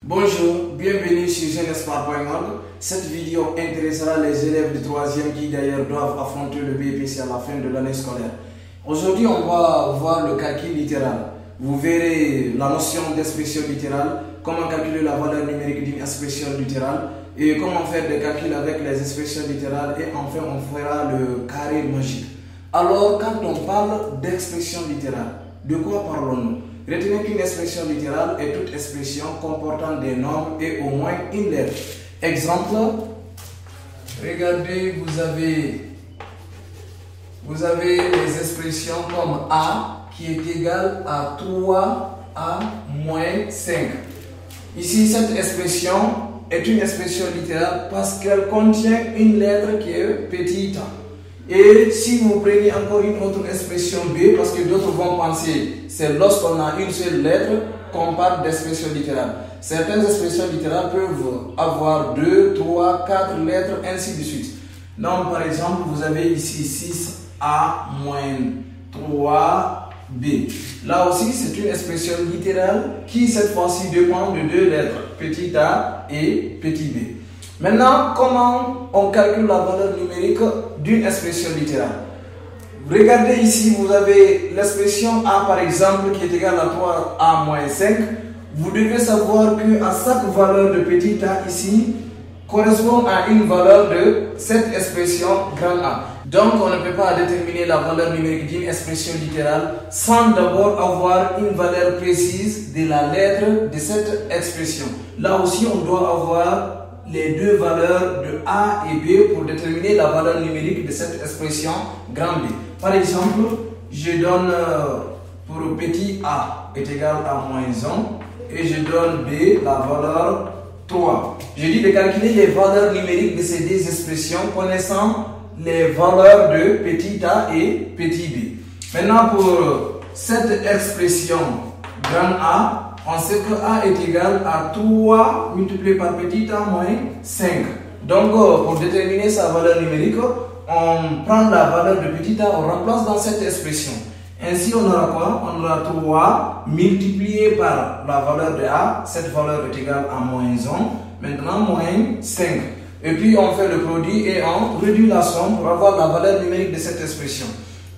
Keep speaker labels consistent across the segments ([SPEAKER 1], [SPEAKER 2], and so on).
[SPEAKER 1] Bonjour, bienvenue sur jeunespar.org. Cette vidéo intéressera les élèves de 3e qui d'ailleurs doivent affronter le BEPC à la fin de l'année scolaire. Aujourd'hui, on va voir le calcul littéral. Vous verrez la notion d'expression littérale, comment calculer la valeur numérique d'une expression littérale et comment faire des calculs avec les expressions littérales, et enfin on fera le carré magique. Alors, quand on parle d'expression littérale, de quoi parlons-nous? Retenez qu'une expression littérale est toute expression comportant des nombres et au moins une lettre. Exemple, regardez, vous avez les expressions comme A qui est égal à 3A moins 5. Ici, cette expression est une expression littérale parce qu'elle contient une lettre qui est petite a. Et si vous prenez encore une autre expression B, parce que d'autres vont penser c'est lorsqu'on a une seule lettre qu'on parle d'expression littérale. Certaines expressions littérales peuvent avoir 2, 3, 4 lettres, ainsi de suite. Donc par exemple, vous avez ici 6A moins 3B. Là aussi, c'est une expression littérale qui cette fois-ci dépend de deux lettres, petit a et petit b. Maintenant, comment on calcule la valeur numérique d'une expression littérale? Regardez ici, vous avez l'expression A par exemple qui est égale à 3A moins 5. Vous devez savoir que à chaque valeur de petit a ici correspond à une valeur de cette expression grand A. Donc on ne peut pas déterminer la valeur numérique d'une expression littérale sans d'abord avoir une valeur précise de la lettre de cette expression. Là aussi on doit avoir les deux valeurs de A et B pour déterminer la valeur numérique de cette expression grand B. Par exemple, je donne pour petit a est égal à moins 1 et je donne B la valeur 3. Je dis de calculer les valeurs numériques de ces deux expressions connaissant les valeurs de petit a et petit b. Maintenant pour cette expression grand A, on sait que A est égal à 3 multiplié par petit a moins 5. Donc, pour déterminer sa valeur numérique, on prend la valeur de petit a, on remplace dans cette expression. Ainsi, on aura quoi? On aura 3 multiplié par la valeur de A. Cette valeur est égale à moins 1. Maintenant, moins 5. Et puis, on fait le produit et on réduit la somme pour avoir la valeur numérique de cette expression.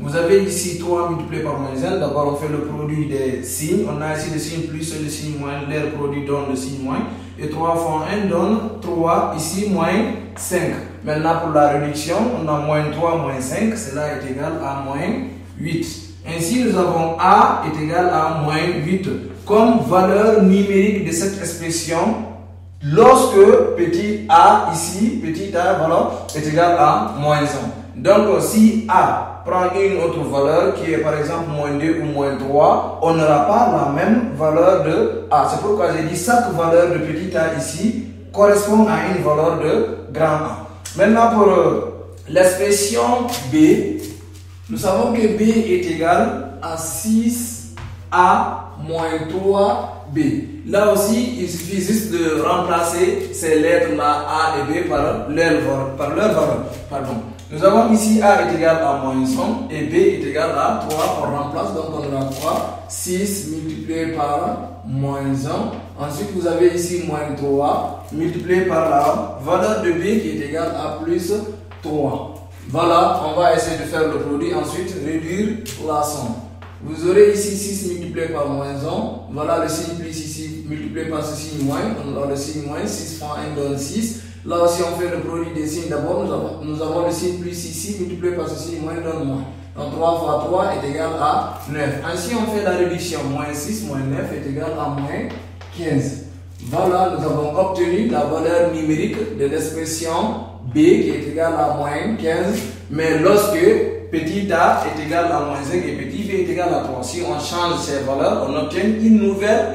[SPEAKER 1] Vous avez ici 3 multiplié par moins 1. D'abord, on fait le produit des signes. On a ici le signe plus et le signe moins. Leur produit donne le signe moins. Et 3 fois 1 donne 3. Ici, moins 5. Maintenant, pour la réduction, on a moins 3, moins 5. Cela est égal à moins 8. Ainsi, nous avons A est égal à moins 8 comme valeur numérique de cette expression lorsque petit a ici, petit a voilà, est égal à moins 1. Donc, si A prend une autre valeur qui est par exemple moins 2 ou moins 3, on n'aura pas la même valeur de A. C'est pourquoi j'ai dit chaque valeur de petit a ici correspond à une valeur de grand A. Maintenant pour l'expression B, nous savons que B est égal à 6A moins 3B. Là aussi, il suffit juste de remplacer ces lettres-là A et B par leur valeur. Nous avons ici A est égal à moins 1 et B est égal à 3. On remplace, donc on aura 3. 6 multiplié par moins 1. Ensuite, vous avez ici moins 3 multiplié par la valeur de B qui est égale à plus 3. Voilà, on va essayer de faire le produit, ensuite réduire la somme. Vous aurez ici 6 multiplié par moins 1. Voilà le signe plus ici multiplié par ce signe moins. On aura le signe moins. 6 fois 1 donne 6. Là aussi, on fait le produit des signes. D'abord, nous avons le signe plus ici multiplié par ce signe moins donne moins. Donc 3 fois 3 est égal à 9. Ainsi, on fait la réduction. Moins 6 moins 9 est égal à moins 15. Voilà, nous avons obtenu la valeur numérique de l'expression B qui est égale à moins 15. Mais lorsque petit a est égal à moins 5 et petit b est égal à 3, si on change ces valeurs, on obtient une nouvelle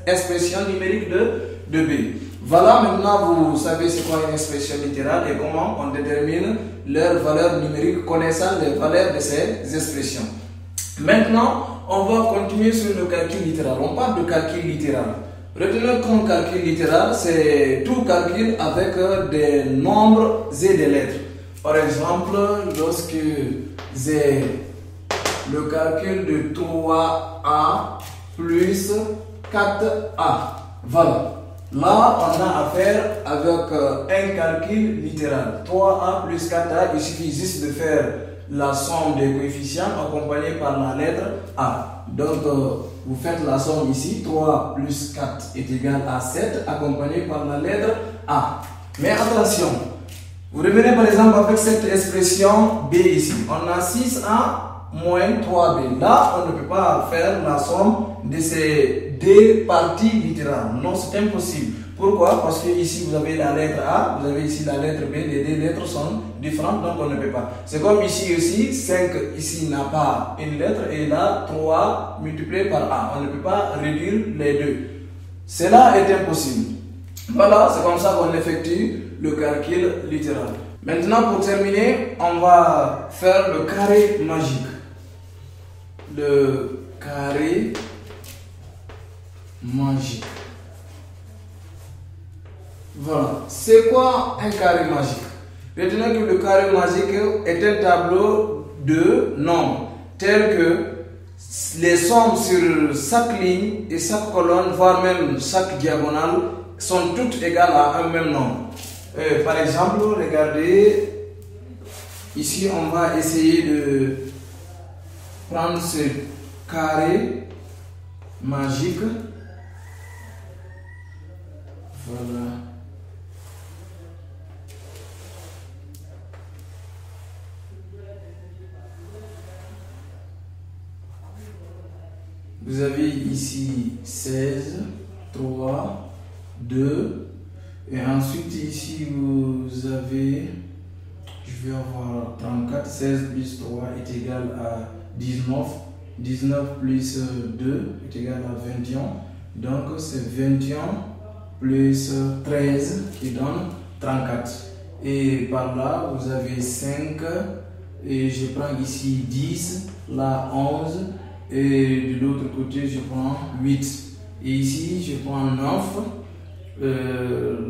[SPEAKER 1] expression numérique de B. Voilà, maintenant vous savez c'est quoi une expression littérale et comment on détermine leur valeur numérique connaissant les valeurs de ces expressions. Maintenant, on va continuer sur le calcul littéral. On parle de calcul littéral. Retenez qu'un calcul littéral, c'est tout calcul avec des nombres et des lettres. Par exemple, lorsque j'ai le calcul de 3a plus 4a, voilà. Là, on a affaire avec un calcul littéral. 3a plus 4a, il suffit juste de faire la somme des coefficients accompagnée par la lettre a. Donc, vous faites la somme ici. 3 plus 4 est égal à 7 accompagné par la lettre a. Mais attention, vous revenez par exemple avec cette expression b ici. On a 6a moins 3b. Là, on ne peut pas faire la somme de ces deux parties littérales. Non, c'est impossible. Pourquoi? Parce que ici vous avez la lettre A, vous avez ici la lettre B, les deux lettres sont différentes, donc on ne peut pas. C'est comme ici aussi, 5 ici n'a pas une lettre et là 3 multiplié par A. On ne peut pas réduire les deux. Cela est impossible. Voilà, c'est comme ça qu'on effectue le calcul littéral. Maintenant, pour terminer, on va faire le carré magique. Le carré magique. Voilà. C'est quoi un carré magique? Retenez que le carré magique est un tableau de nombres tels que les sommes sur chaque ligne et chaque colonne, voire même chaque diagonale, sont toutes égales à un même nombre. Par exemple, regardez, ici on va essayer de prendre ce carré magique. Voilà. Vous avez ici 16, 3, 2, et ensuite ici vous avez, je vais avoir 34, 16 plus 3 est égal à 19, 19 plus 2 est égal à 21, donc c'est 21 plus 13 qui donne 34. Et par là, vous avez 5, et je prends ici 10, là 11, et de l'autre côté, je prends 8. Et ici, je prends 9,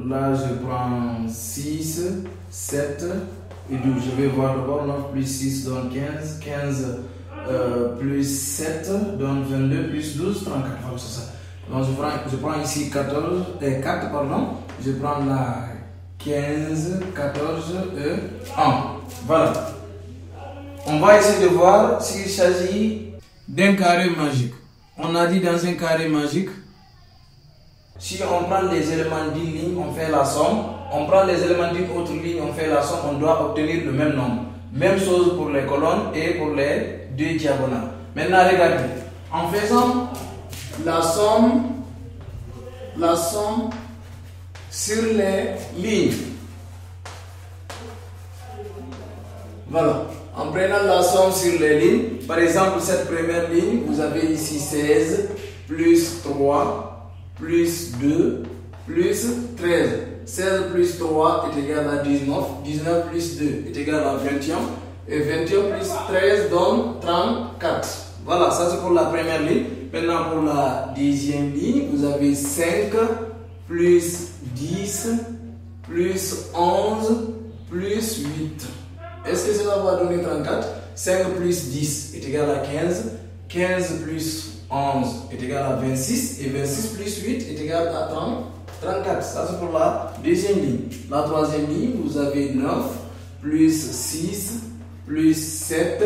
[SPEAKER 1] là je prends 6, 7, et 12. Je vais voir d'abord 9 plus 6 donne 15, 15 plus 7 donne 22, plus 12, 34. Voilà, c'est ça. Donc je prends ici 4, pardon. Je prends là 15, 14 et 1. Voilà. On va essayer de voir s'il s'agit d'un carré magique. On a dit dans un carré magique, si on prend les éléments d'une ligne, on fait la somme. On prend les éléments d'une autre ligne, on fait la somme. On doit obtenir le même nombre. Même chose pour les colonnes et pour les deux diagonales. Maintenant, regardez. En faisant la somme sur les lignes. Voilà. En prenant la somme sur les lignes, par exemple, cette première ligne, vous avez ici 16 plus 3 plus 2 plus 13. 16 plus 3 est égal à 19. 19 plus 2 est égal à 21. Et 21 plus 13 donne 34. Voilà, ça c'est pour la première ligne. Maintenant, pour la deuxième ligne, vous avez 5 plus 10 plus 11 plus 8. Est-ce que cela va donner 34? 5 plus 10 est égal à 15. 15 plus 11 est égal à 26. Et 26 plus 8 est égal à 34. Ça c'est pour la deuxième ligne. La troisième ligne, vous avez 9 plus 6 plus 7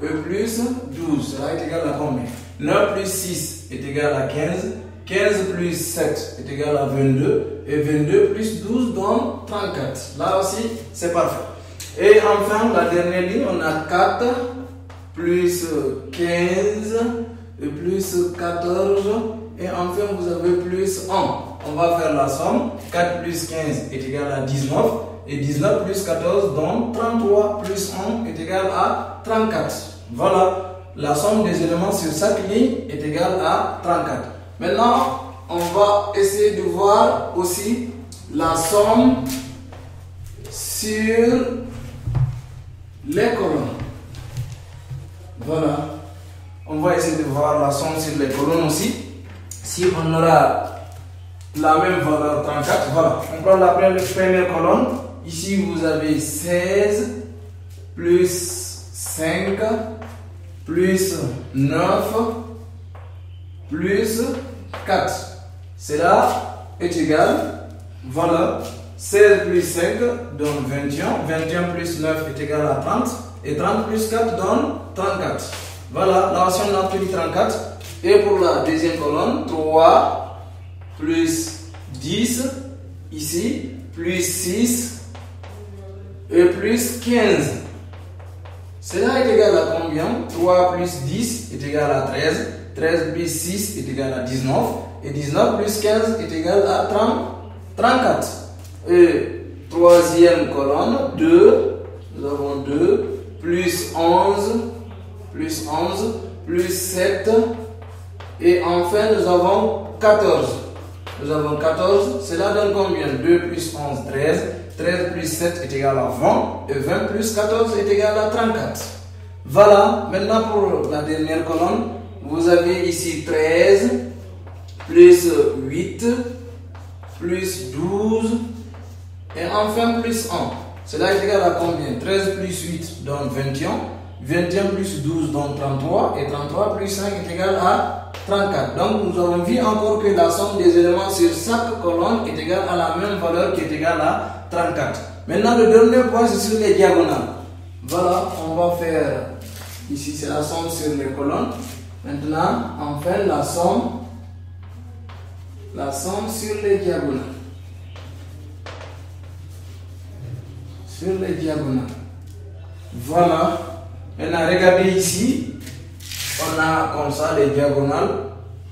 [SPEAKER 1] et plus 12. Cela est égal à combien? 9 plus 6 est égal à 15. 15 plus 7 est égal à 22. Et 22 plus 12 donne 34. Là aussi, c'est parfait. Et enfin, la dernière ligne, on a 4 plus 15 et plus 14. Et enfin, vous avez plus 1. On va faire la somme. 4 plus 15 est égal à 19. Et 19 plus 14 donne 33 plus 1 est égal à 34. Voilà, la somme des éléments sur chaque ligne est égale à 34. Maintenant, on va essayer de voir aussi la somme sur les colonnes. Voilà. On va essayer de voir la somme sur les colonnes aussi. Si on aura la même valeur 34, voilà. On prend la première colonne. Ici, vous avez 16 plus 5 plus 9 plus 4. Cela est égal, voilà, 16 plus 5 donne 21. 21 plus 9 est égal à 30. Et 30 plus 4 donne 34. Voilà, là aussi on a obtenu 34. Et pour la deuxième colonne, 3 plus 10, ici, plus 6 et plus 15. Cela est égal à combien? 3 plus 10 est égal à 13. 13 plus 6 est égal à 19. Et 19 plus 15 est égal à 34. Et troisième colonne, 2. Nous avons 2 plus 11, plus 7. Et enfin, nous avons 14. Nous avons 14. Cela donne combien? 2 plus 11, 13. 13 plus 7 est égal à 20. Et 20 plus 14 est égal à 34. Voilà. Maintenant, pour la dernière colonne, vous avez ici 13 plus 8 plus 12 et enfin plus 1. Cela est égal à combien? 13 plus 8 donne 21. 21 plus 12 donne 33. Et 33 plus 5 est égal à 34. Donc nous avons vu encore que la somme des éléments sur chaque colonne est égale à la même valeur qui est égale à 34. Maintenant le dernier point c'est sur les diagonales. Voilà, on va faire ici c'est la somme sur les colonnes. Maintenant enfin la somme sur les diagonales. Sur les diagonales. Voilà. Maintenant regardez ici. On a comme ça les diagonales.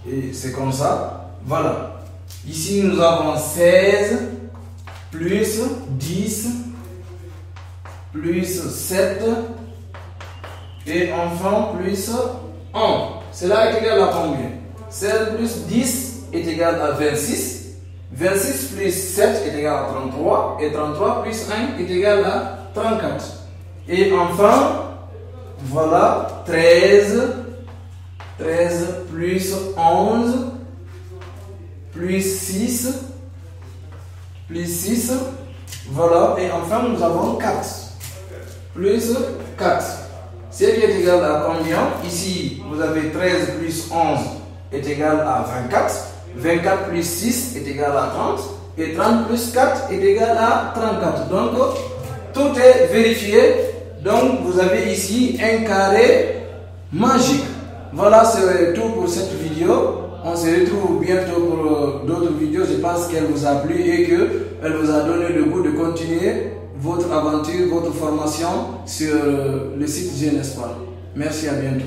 [SPEAKER 1] Et c'est comme ça. Voilà. Ici nous avons 16 plus 10 plus 7 et enfin plus 1. Cela est égal à combien? 16 plus 10 est égal à 26. 26 plus 7 est égal à 33. Et 33 plus 1 est égal à 34. Et enfin, voilà, 13 plus 11 plus 6 plus 6. Voilà, et enfin nous avons 4 plus 4. Ce qui est égal à combien? Ici, vous avez 13 plus 11 est égal à 24. 24 plus 6 est égal à 30. Et 30 plus 4 est égal à 34. Donc, tout est vérifié. Donc, vous avez ici un carré magique. Voilà, c'est tout pour cette vidéo. On se retrouve bientôt pour d'autres vidéos. Je pense qu'elle vous a plu et qu'elle vous a donné le goût de continuer votre aventure, votre formation sur le site Jeune Espoir. Merci, à bientôt.